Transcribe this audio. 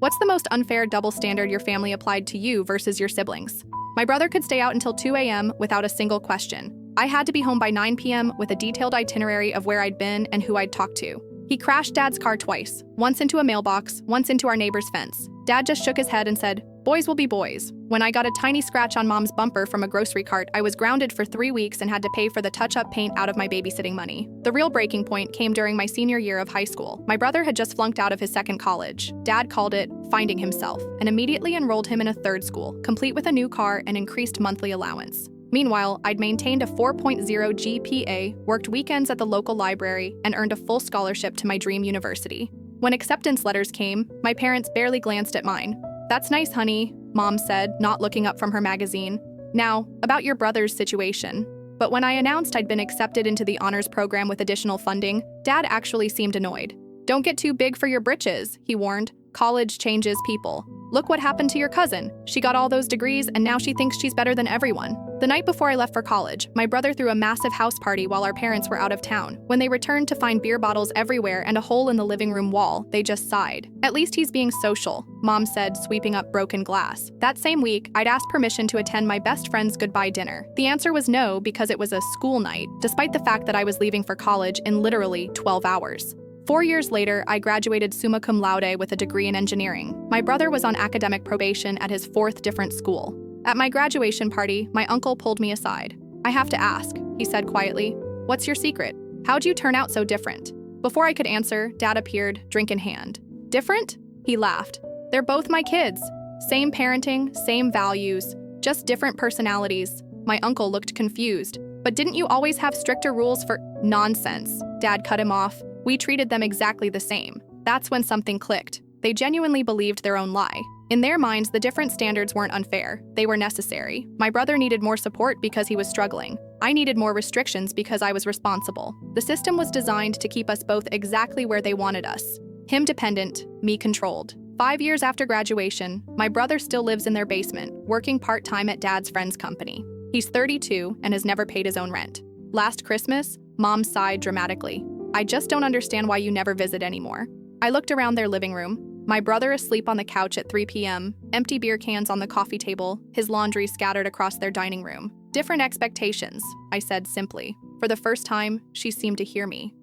What's the most unfair double standard your family applied to you versus your siblings? My brother could stay out until 2 a.m. without a single question. I had to be home by 9 p.m. with a detailed itinerary of where I'd been and who I'd talked to. He crashed Dad's car twice, once into a mailbox, once into our neighbor's fence. Dad just shook his head and said, "Boys will be boys." When I got a tiny scratch on Mom's bumper from a grocery cart, I was grounded for 3 weeks and had to pay for the touch-up paint out of my babysitting money. The real breaking point came during my senior year of high school. My brother had just flunked out of his second college. Dad called it finding himself and immediately enrolled him in a third school, complete with a new car and increased monthly allowance. Meanwhile, I'd maintained a 4.0 GPA, worked weekends at the local library, and earned a full scholarship to my dream university. When acceptance letters came, my parents barely glanced at mine. "That's nice, honey," Mom said, not looking up from her magazine. "Now, about your brother's situation." But when I announced I'd been accepted into the honors program with additional funding, Dad actually seemed annoyed. "Don't get too big for your britches," he warned. "College changes people. Look what happened to your cousin. She got all those degrees and now she thinks she's better than everyone." The night before I left for college, my brother threw a massive house party while our parents were out of town. When they returned to find beer bottles everywhere and a hole in the living room wall, they just sighed. "At least he's being social," Mom said, sweeping up broken glass. That same week, I'd asked permission to attend my best friend's goodbye dinner. The answer was no because it was a school night, despite the fact that I was leaving for college in literally 12 hours. 4 years later, I graduated summa cum laude with a degree in engineering. My brother was on academic probation at his 4th different school. At my graduation party, my uncle pulled me aside. "I have to ask," he said quietly. "What's your secret? How'd you turn out so different?" Before I could answer, Dad appeared, drink in hand. "Different?" He laughed. "They're both my kids. Same parenting, same values, just different personalities." My uncle looked confused. "But didn't you always have stricter rules for—" "Nonsense," Dad cut him off. "We treated them exactly the same." That's when something clicked. They genuinely believed their own lie. In their minds, the different standards weren't unfair. They were necessary. My brother needed more support because he was struggling. I needed more restrictions because I was responsible. The system was designed to keep us both exactly where they wanted us. Him dependent, me controlled. 5 years after graduation, my brother still lives in their basement, working part-time at Dad's friend's company. He's 32 and has never paid his own rent. Last Christmas, Mom sighed dramatically. "I just don't understand why you never visit anymore." I looked around their living room. My brother asleep on the couch at 3 p.m., empty beer cans on the coffee table, his laundry scattered across their dining room. "Different expectations," I said simply. For the first time, she seemed to hear me.